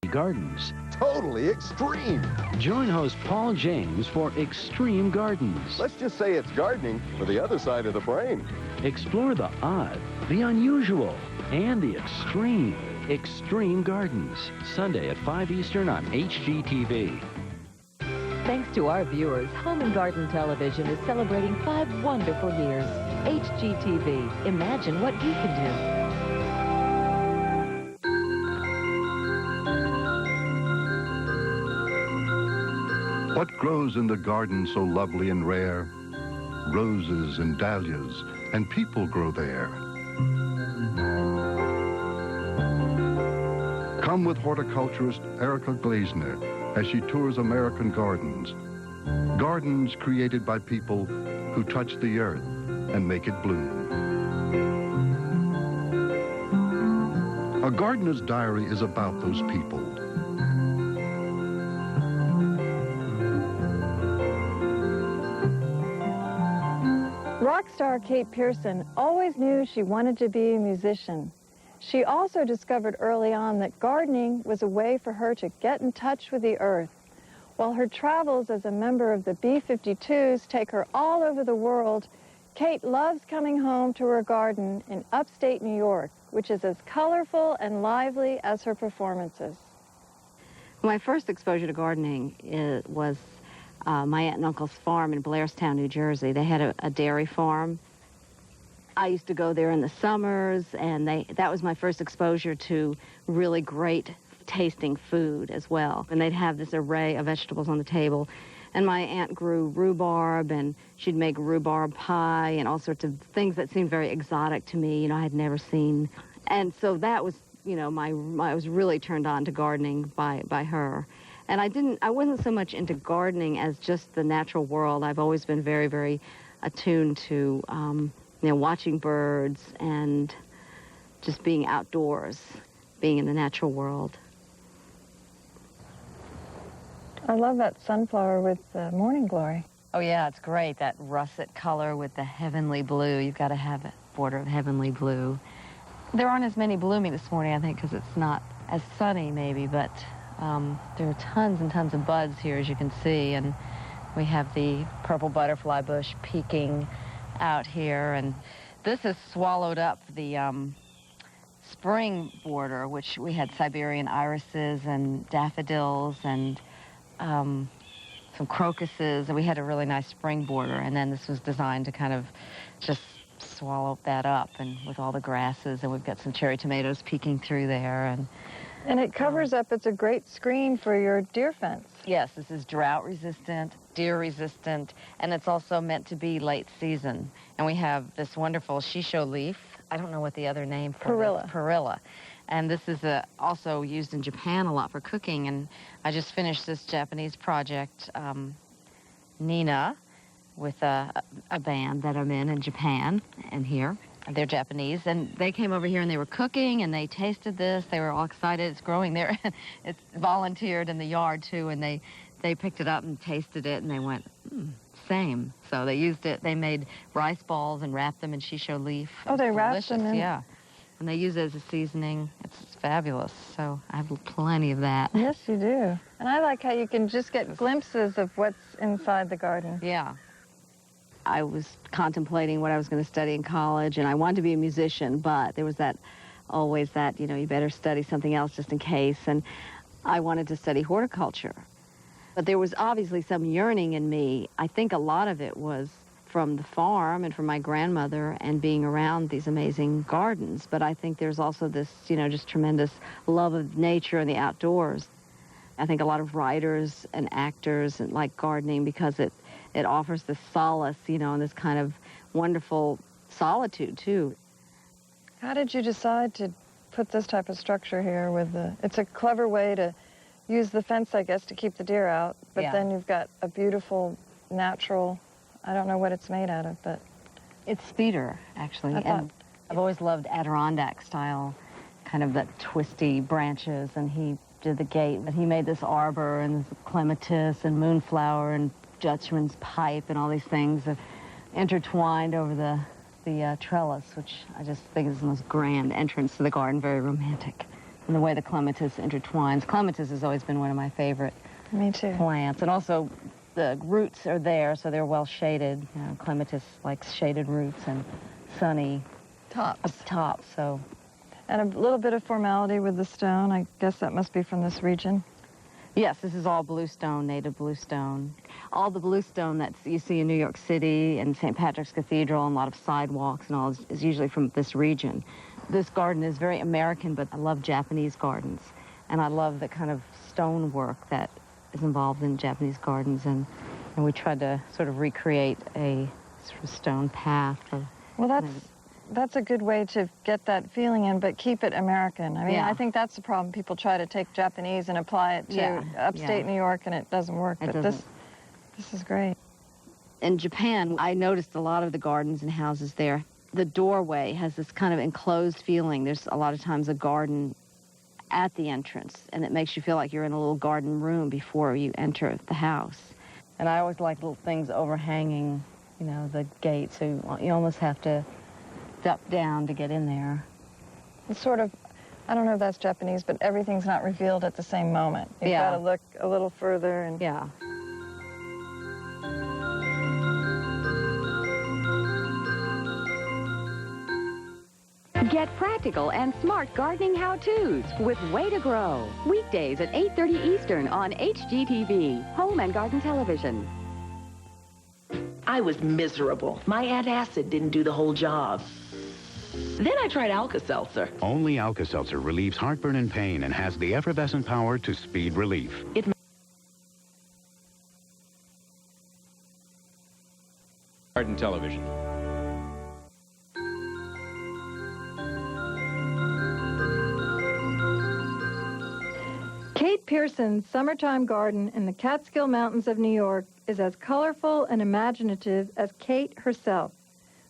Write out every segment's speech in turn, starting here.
Gardens. Totally extreme. Join host Paul James for Extreme Gardens. Let's just say it's gardening for the other side of the brain. Explore the odd, the unusual, and the extreme. Extreme Gardens. Sunday at 5 Eastern on HGTV. Thanks to our viewers, Home and Garden Television is celebrating 5 wonderful years. HGTV. Imagine what you can do. What grows in the garden so lovely and rare? Roses and dahlias, and people grow there. Come with horticulturist Erica Glazner as she tours American gardens. Gardens created by people who touch the earth and make it bloom. A Gardener's Diary is about those people. Rock star Kate Pierson always knew she wanted to be a musician. She also discovered early on that gardening was a way for her to get in touch with the earth. While her travels as a member of the B-52s take her all over the world, Kate loves coming home to her garden in upstate New York, which is as colorful and lively as her performances. My first exposure to gardening was my aunt and uncle's farm in Blairstown, New Jersey. They had a dairy farm. I used to go there in the summers, and that was my first exposure to really great tasting food as well. And they'd have this array of vegetables on the table. And my aunt grew rhubarb, and she'd make rhubarb pie and all sorts of things that seemed very exotic to me, I had never seen. And so that was, I was really turned on to gardening by her. And I wasn't so much into gardening as just the natural world. I've always been very, very attuned to, watching birds and just being outdoors, being in the natural world. I love that sunflower with the morning glory. Oh, yeah, it's great, that russet color with the heavenly blue. You've got to have a border of heavenly blue. There aren't as many blooming this morning, I think, because it's not as sunny, maybe, but there are tons and tons of buds here, as you can see, and we have the purple butterfly bush peeking out here, and this has swallowed up the spring border, which we had Siberian irises and daffodils and some crocuses, and we had a really nice spring border, and then this was designed to kind of just swallow that up, and with all the grasses, and we've got some cherry tomatoes peeking through there, and it covers up, it's a great screen for your deer fence. Yes, this is drought resistant, deer resistant, and it's also meant to be late season. And we have this wonderful shisho leaf. I don't know what the other name for Perilla. Perilla. And this is also used in Japan a lot for cooking. And I just finished this Japanese project, Nina, with a band that I'm in Japan and here. They're Japanese, and they came over here and they were cooking, and they tasted this. They were all excited. It's growing there. It's volunteered in the yard, too, and they picked it up and tasted it, and they went, same. So they used it. They made rice balls and wrapped them in shisho leaf. Oh, they wrapped them in? Yeah. And they use it as a seasoning. It's fabulous. So I have plenty of that. Yes, you do. And I like how you can just get glimpses of what's inside the garden. Yeah. I was contemplating what I was going to study in college, and I wanted to be a musician, but there was always that, you better study something else just in case, and I wanted to study horticulture. But there was obviously some yearning in me. I think a lot of it was from the farm and from my grandmother and being around these amazing gardens, but I think there's also this, just tremendous love of nature and the outdoors. I think a lot of writers and actors like gardening because it offers this solace, and this kind of wonderful solitude, too. How did you decide to put this type of structure here with it's a clever way to use the fence, I guess, to keep the deer out, but Yeah. then you've got a beautiful, natural, I don't know what it's made out of, but... It's cedar, actually. And I've always loved Adirondack style, kind of that twisty branches, and he did the gate, but he made this arbor and this clematis and moonflower and Dutchman's pipe and all these things intertwined over the trellis, which I just think is the most grand entrance to the garden, very romantic. and the way the clematis intertwines. Clematis has always been one of my favorite Me too. plants. And also the roots are there, so they're well shaded. You know, clematis likes shaded roots and sunny tops. So. And a little bit of formality with the stone. I guess that must be from this region. Yes, this is all bluestone, native bluestone. All the bluestone that you see in New York City and St. Patrick's Cathedral and a lot of sidewalks and all is usually from this region. This garden is very American, but I love Japanese gardens. And I love the kind of stonework that is involved in Japanese gardens. And we tried to sort of recreate a sort of stone path. Well, that's a good way to get that feeling in, but keep it American. I mean, Yeah. I think that's the problem. People try to take Japanese and apply it to upstate New York, and it doesn't work. It But doesn't. this is great. In Japan, I noticed a lot of the gardens and houses there, the doorway has this kind of enclosed feeling. There's a lot of times a garden at the entrance, and it makes you feel like you're in a little garden room before you enter the house. And I always like little things overhanging, you know, the gate, so you almost have to duck down to get in there. It's sort of, I don't know if that's Japanese, but everything's not revealed at the same moment. You've Yeah. got to look a little further. And Yeah. Get practical and smart gardening how-tos with Way to Grow. Weekdays at 8:30 Eastern on HGTV, Home and Garden Television. I was miserable. My antacid didn't do the whole job. Then I tried Alka-Seltzer. Only Alka-Seltzer relieves heartburn and pain and has the effervescent power to speed relief. Garden Television. Kate Pierson's summertime garden in the Catskill Mountains of New York is as colorful and imaginative as Kate herself.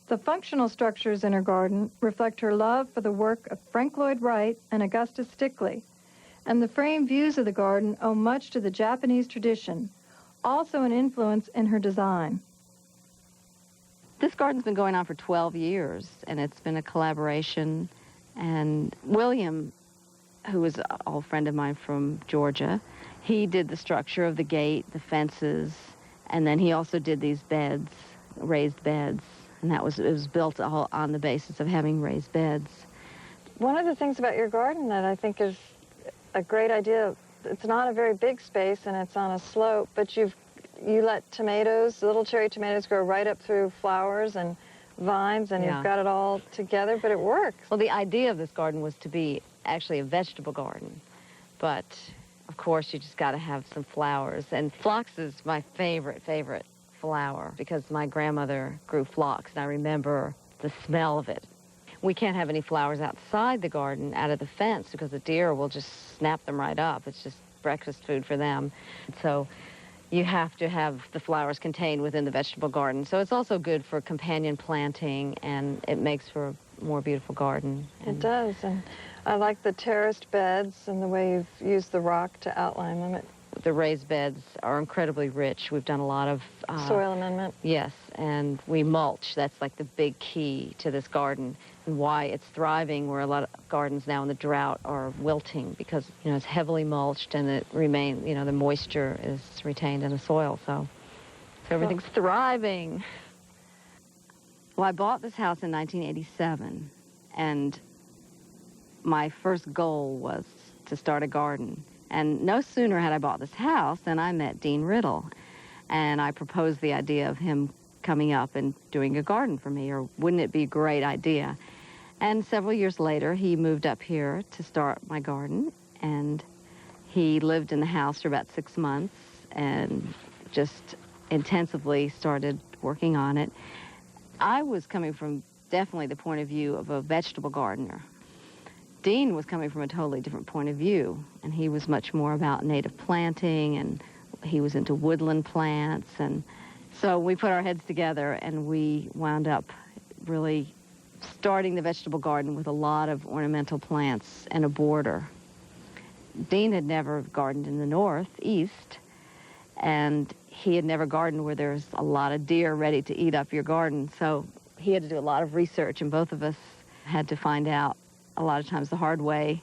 The functional structures in her garden reflect her love for the work of Frank Lloyd Wright and Augustus Stickley, and the framed views of the garden owe much to the Japanese tradition, also an influence in her design. This garden's been going on for 12 years, and it's been a collaboration. And William, who was an old friend of mine from Georgia, he did the structure of the gate, the fences, and then he also did these beds, raised beds, and it was built all on the basis of having raised beds. One of the things about your garden that I think is a great idea, it's not a very big space and it's on a slope, but you let tomatoes, little cherry tomatoes, grow right up through flowers and vines, and you've got it all together, but it works. Well, the idea of this garden was to be actually a vegetable garden, but of course you just got to have some flowers. And phlox is my favorite flower because my grandmother grew phlox, and I remember the smell of it. We can't have any flowers outside the garden, out of the fence, because the deer will just snap them right up. It's just breakfast food for them. So you have to have the flowers contained within the vegetable garden. So it's also good for companion planting, and it makes for a more beautiful garden. It does, and I like the terraced beds and the way you've used the rock to outline them. The raised beds are incredibly rich. We've done a lot of soil amendment. Yes, and we mulch. That's like the big key to this garden, and why it's thriving, where a lot of gardens now in the drought are wilting, because it's heavily mulched and it remains, the moisture is retained in the soil, so everything's thriving. Well, I bought this house in 1987, and my first goal was to start a garden. And no sooner had I bought this house than I met Dean Riddle, and I proposed the idea of him coming up and doing a garden for me, or wouldn't it be a great idea? And several years later, he moved up here to start my garden, and he lived in the house for about 6 months and just intensively started working on it. I was coming from definitely the point of view of a vegetable gardener. Dean was coming from a totally different point of view, and he was much more about native planting, and he was into woodland plants. And so we put our heads together, and we wound up really starting the vegetable garden with a lot of ornamental plants and a border. Dean had never gardened in the northeast, and he had never gardened where there's a lot of deer ready to eat up your garden. So he had to do a lot of research, and both of us had to find out a lot of times the hard way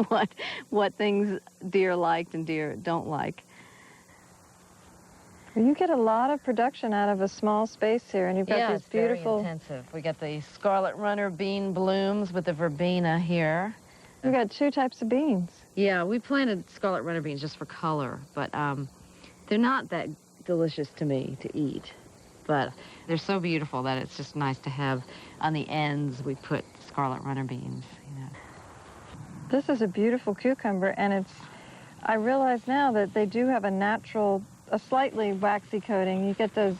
what things deer liked and deer don't like. You get a lot of production out of a small space here, and you've got these beautiful... Very intensive. We got the scarlet runner bean blooms with the verbena here. We've got 2 types of beans. Yeah, we planted scarlet runner beans just for color, but they're not that delicious to me to eat. But they're so beautiful that it's just nice to have on the ends. We put scarlet runner beans, you know. This is a beautiful cucumber, and I realize now that they do have a slightly waxy coating. You get those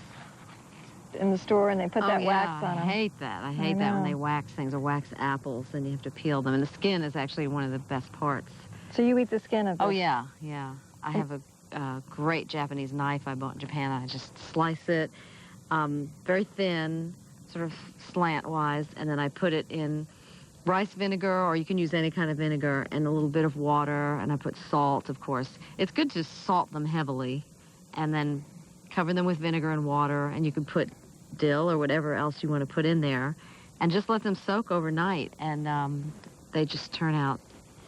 in the store, and they put that wax on them. I hate that. I hate that when they wax things or wax apples, and you have to peel them. And the skin is actually one of the best parts. So you eat the skin of this? Oh, yeah. I have a great Japanese knife I bought in Japan. I just slice it very thin, sort of slant-wise, and then I put it in rice vinegar, or you can use any kind of vinegar, and a little bit of water, and I put salt, of course. It's good to salt them heavily, and then cover them with vinegar and water, and you can put dill or whatever else you want to put in there, and just let them soak overnight, and they just turn out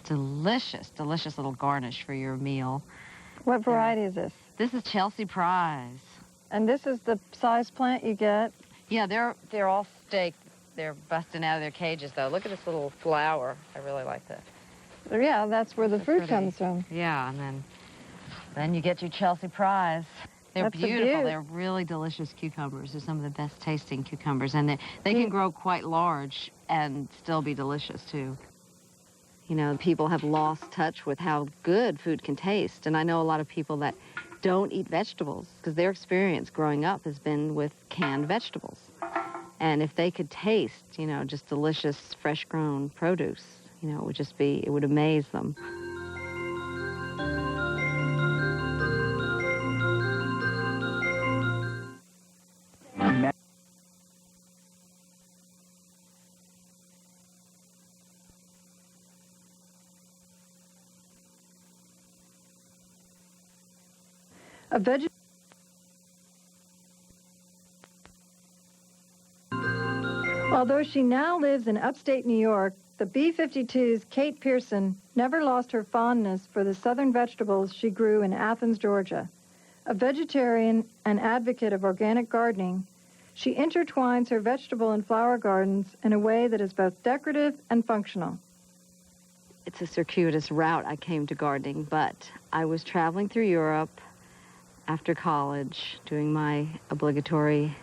delicious, delicious little garnish for your meal. What variety is this? This is Chelsea Prize. And this is the size plant you get? Yeah, they're all staked. They're busting out of their cages, though. Look at this little flower. I really like that. Yeah, that's where the fruit comes from. Yeah, and then you get your Chelsea Prize. They're beautiful. They're really delicious cucumbers. They're some of the best tasting cucumbers, and they can grow quite large and still be delicious, too. You know, people have lost touch with how good food can taste, and I know a lot of people that don't eat vegetables because their experience growing up has been with canned vegetables. And if they could taste, you know, just delicious, fresh-grown produce, you know, it would amaze them. Although she now lives in upstate New York, the B-52's Kate Pierson never lost her fondness for the southern vegetables she grew in Athens, Georgia. A vegetarian and advocate of organic gardening, she intertwines her vegetable and flower gardens in a way that is both decorative and functional. It's a circuitous route I came to gardening, but I was traveling through Europe after college, doing my obligatory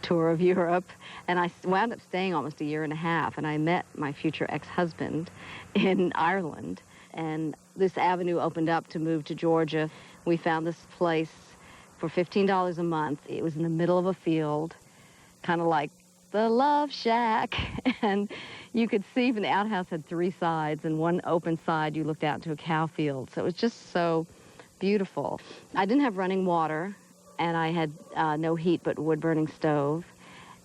tour of Europe, and I wound up staying almost a year and a half, and I met my future ex-husband in Ireland, and this avenue opened up to move to Georgia. We found this place for $15 a month. It was in the middle of a field, kind of like the Love Shack, and you could see from the outhouse had 3 sides, and one open side you looked out into a cow field, so it was just so beautiful. I didn't have running water, and I had no heat but wood-burning stove,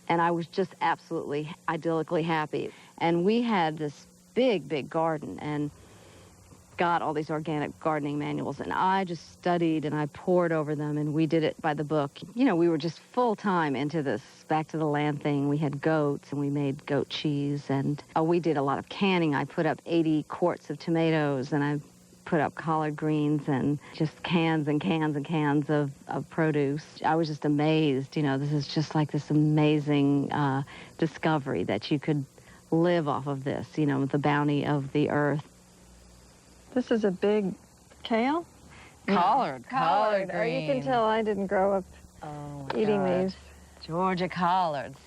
and I was just absolutely idyllically happy. And we had this big, big garden, and got all these organic gardening manuals, and I just studied and I pored over them, and we did it by the book. You know, we were just full-time into this back to the land thing. We had goats, and we made goat cheese, and we did a lot of canning. I put up 80 quarts of tomatoes, and I put up collard greens, and just cans and cans and cans of produce. I was just amazed. You know, this is just like this amazing discovery that you could live off of this, you know, the bounty of the earth. This is a big kale? Collard green. Or you can tell I didn't grow up eating these. Georgia collards.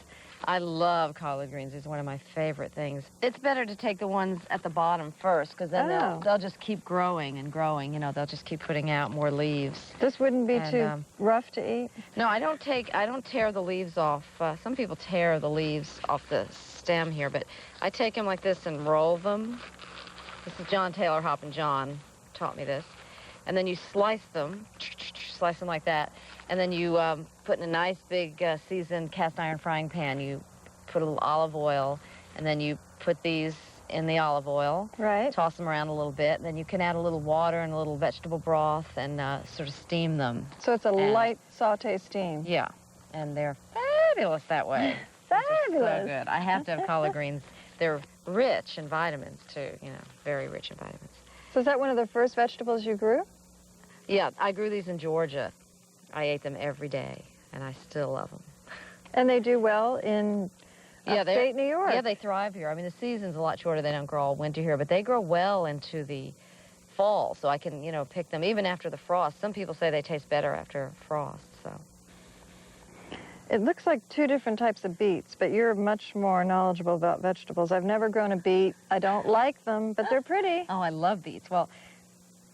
I love collard greens. These are one of my favorite things. It's better to take the ones at the bottom first, because then they'll just keep growing and growing. You know, they'll just keep putting out more leaves. This wouldn't be too rough to eat? No, I don't tear the leaves off. Some people tear the leaves off the stem here, but I take them like this and roll them. This is John Taylor, Hoppin' John taught me this. And then you slice them like that. And then you put in a nice big seasoned cast iron frying pan. You put a little olive oil, and then you put these in the olive oil. Right. Toss them around a little bit. And then you can add a little water and a little vegetable broth and sort of steam them. So it's a light saute steam. Yeah. And they're fabulous that way. Fabulous. So good. I have to have collard greens. They're rich in vitamins, too, you know, very rich in vitamins. So is that one of the first vegetables you grew? Yeah, I grew these in Georgia. I ate them every day, and I still love them. And they do well in upstate New York. Yeah, they thrive here. I mean, the season's a lot shorter. They don't grow all winter here, but they grow well into the fall, so I can, you know, pick them even after the frost. Some people say they taste better after frost, so. It looks like two different types of beets, but you're much more knowledgeable about vegetables. I've never grown a beet. I don't like them, but they're pretty. Oh, I love beets. Well,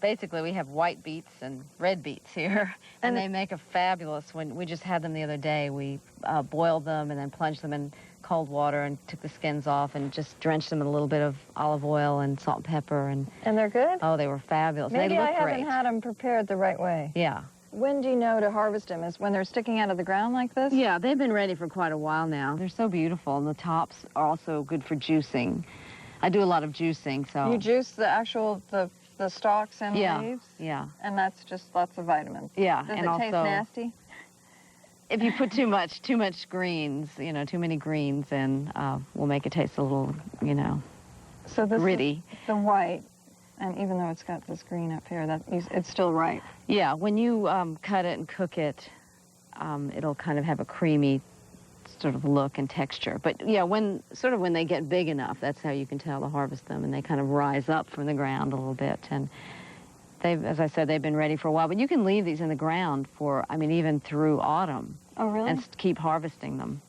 basically, we have white beets and red beets here, and they make a fabulous, when we just had them the other day, we boiled them and then plunged them in cold water and took the skins off and just drenched them in a little bit of olive oil and salt and pepper. And they're good? Oh, they were fabulous. Maybe they look I haven't great. had them prepared the right way. Yeah. When do you know to harvest them? Is when they're sticking out of the ground like this? Yeah, they've been ready for quite a while now. They're so beautiful, and the tops are also good for juicing. I do a lot of juicing, so... You juice the actual, the stalks and leaves? Yeah. And that's just lots of vitamins? Yeah, Does and it also... taste nasty? If you put too much greens, you know, too many greens in, will make it taste a little, you know, so this gritty. Is the white, and even though it's got this green up here, it's still ripe. Yeah, when you cut it and cook it, it'll kind of have a creamy sort of look and texture. But yeah, when they get big enough, that's how you can tell to harvest them, and they kind of rise up from the ground a little bit. And they've, as I said, they've been ready for a while. But you can leave these in the ground for, I mean, even through autumn. Oh, really? And keep harvesting them.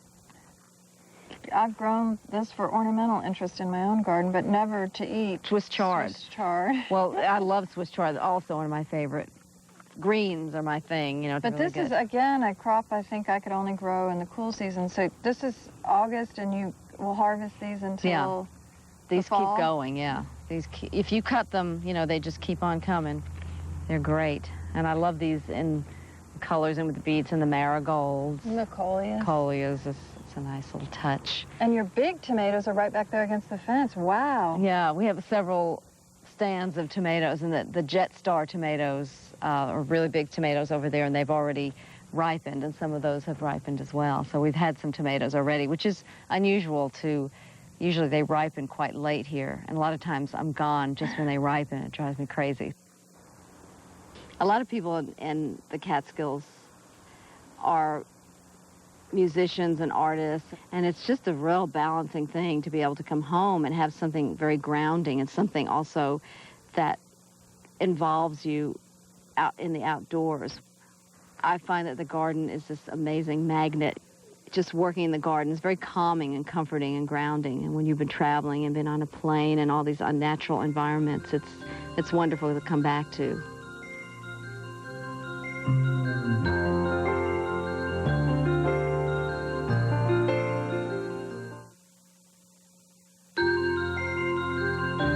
I've grown this for ornamental interest in my own garden, but never to eat. Swiss chard. Swiss chard. Well, I love Swiss chard. Also one of my favorite. Greens are my thing, you know. But really this good. is, again, a crop I think I could only grow in the cool season. So this is August, and you will harvest these until These the fall? keep going, yeah. If you cut them, you know, they just keep on coming. They're great. And I love these in colors and with the beets and the marigolds. And the coleus. Coleus, it's a nice little touch. And your big tomatoes are right back there against the fence. Wow. Yeah, we have several stands of tomatoes, and the Jet Star tomatoes are really big tomatoes over there, and they've already ripened, and some of those have ripened as well. So we've had some tomatoes already, which is unusual to, usually they ripen quite late here, and a lot of times I'm gone just when they ripen. It drives me crazy. A lot of people in the Catskills are musicians and artists, and it's just a real balancing thing to be able to come home and have something very grounding and something also that involves you out in the outdoors. I find that the garden is this amazing magnet. Just working in the garden is very calming and comforting and grounding, and when you've been traveling and been on a plane and all these unnatural environments, it's wonderful to come back to.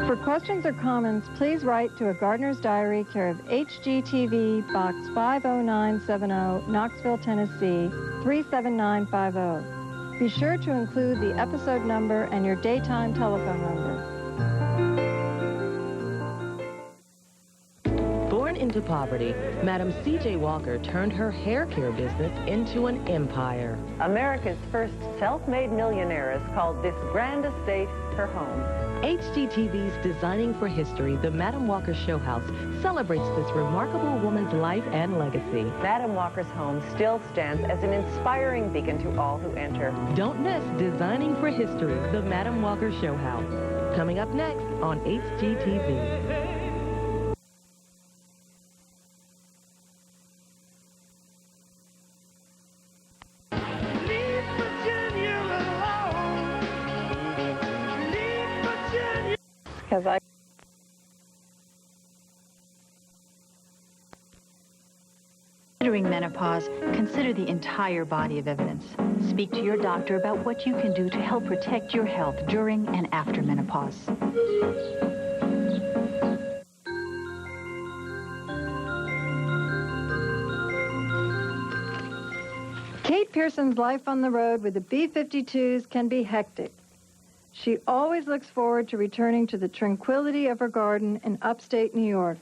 For questions or comments, please write to A Gardener's Diary, care of HGTV, Box 50970, Knoxville, Tennessee, 37950. Be sure to include the episode number and your daytime telephone number. Born into poverty, Madam C.J. Walker turned her hair care business into an empire. America's first self-made millionaire has called this grand estate her home. HGTV's Designing for History, the Madam Walker Show House, celebrates this remarkable woman's life and legacy. Madam Walker's home still stands as an inspiring beacon to all who enter. Don't miss Designing for History, the Madam Walker Show House. Coming up next on HGTV. Because Considering menopause, consider the entire body of evidence. Speak to your doctor about what you can do to help protect your health during and after menopause. Kate Pierson's life on the road with the B-52s can be hectic. She always looks forward to returning to the tranquility of her garden in upstate New York.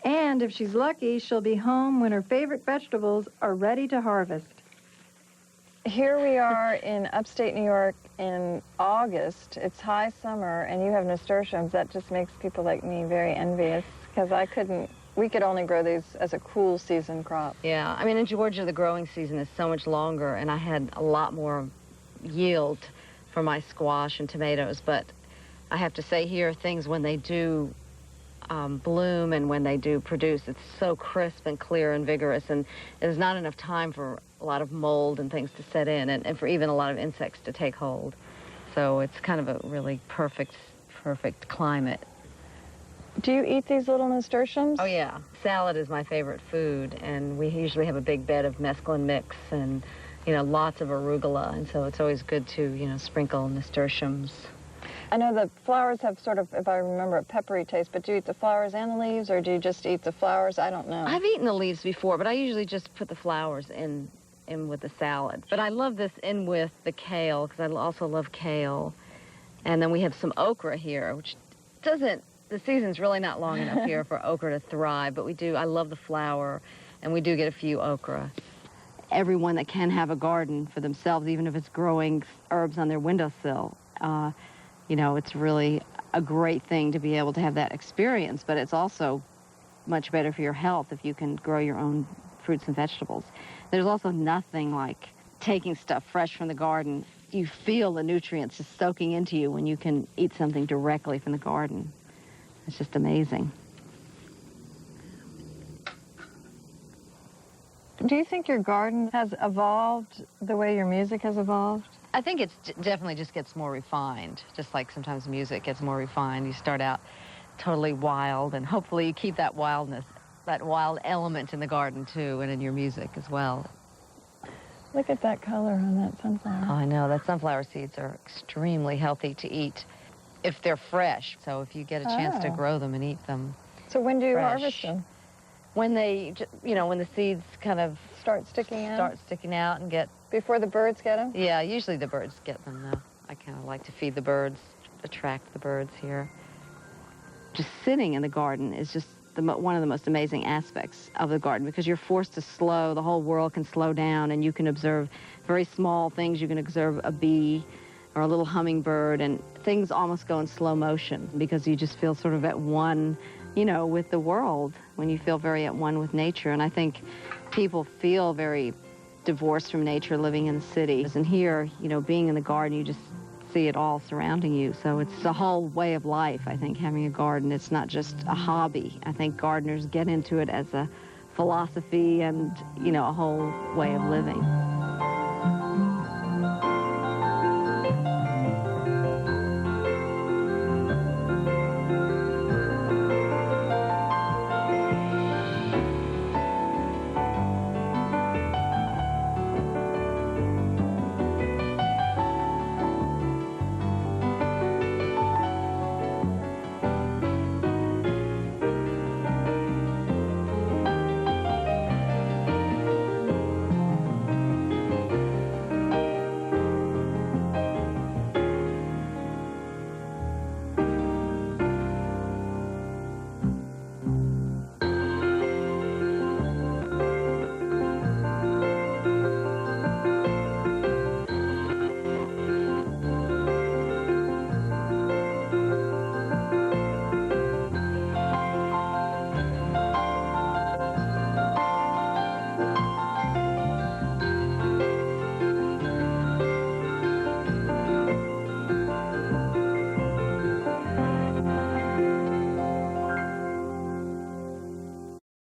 And if she's lucky, she'll be home when her favorite vegetables are ready to harvest. Here we are in upstate New York in August. It's high summer, and you have nasturtiums. That just makes people like me very envious, because we could only grow these as a cool season crop. Yeah, I mean, in Georgia, the growing season is so much longer, and I had a lot more yield for my squash and tomatoes, but I have to say here, things when they do bloom and when they do produce, it's so crisp and clear and vigorous, and there's not enough time for a lot of mold and things to set in, and for even a lot of insects to take hold. So it's kind of a really perfect climate. Do you eat these little nasturtiums? Oh, yeah. Salad is my favorite food, and we usually have a big bed of mesclun mix and, you know, lots of arugula, and so it's always good to, you know, sprinkle nasturtiums. I know the flowers have sort of, if I remember, a peppery taste, but do you eat the flowers and the leaves, or do you just eat the flowers? I don't know. I've eaten the leaves before, but I usually just put the flowers in with the salad. But I love this in with the kale, because I also love kale. And then we have some okra here, which doesn't, the season's really not long enough here for okra to thrive, but we do, I love the flower, and we do get a few okra. Everyone that can have a garden for themselves, even if it's growing herbs on their windowsill, you know, it's really a great thing to be able to have that experience, but it's also much better for your health if you can grow your own fruits and vegetables. There's also nothing like taking stuff fresh from the garden. You feel the nutrients just soaking into you when you can eat something directly from the garden. It's just amazing. Do you think your garden has evolved the way your music has evolved? I think it definitely just gets more refined, just like sometimes music gets more refined. You start out totally wild, and hopefully you keep that wildness, that wild element in the garden, too, and in your music as well. Look at that color on that sunflower. Oh, I know. That sunflower seeds are extremely healthy to eat if they're fresh. So if you get a chance to grow them and eat them. So when do you harvest them? When they, you know, when the seeds kind of start sticking out and get... Before the birds get them? Yeah, usually the birds get them, though. I kind of like to feed the birds, attract the birds here. Just sitting in the garden is just one of the most amazing aspects of the garden, because you're forced to slow. The whole world can slow down, and you can observe very small things. You can observe a bee or a little hummingbird, and things almost go in slow motion because you just feel sort of at one, you know, with the world, when you feel very at one with nature. And I think people feel very divorced from nature living in the cities. And here, you know, being in the garden, you just see it all surrounding you. So it's a whole way of life, I think, having a garden. It's not just a hobby. I think gardeners get into it as a philosophy and, you know, a whole way of living.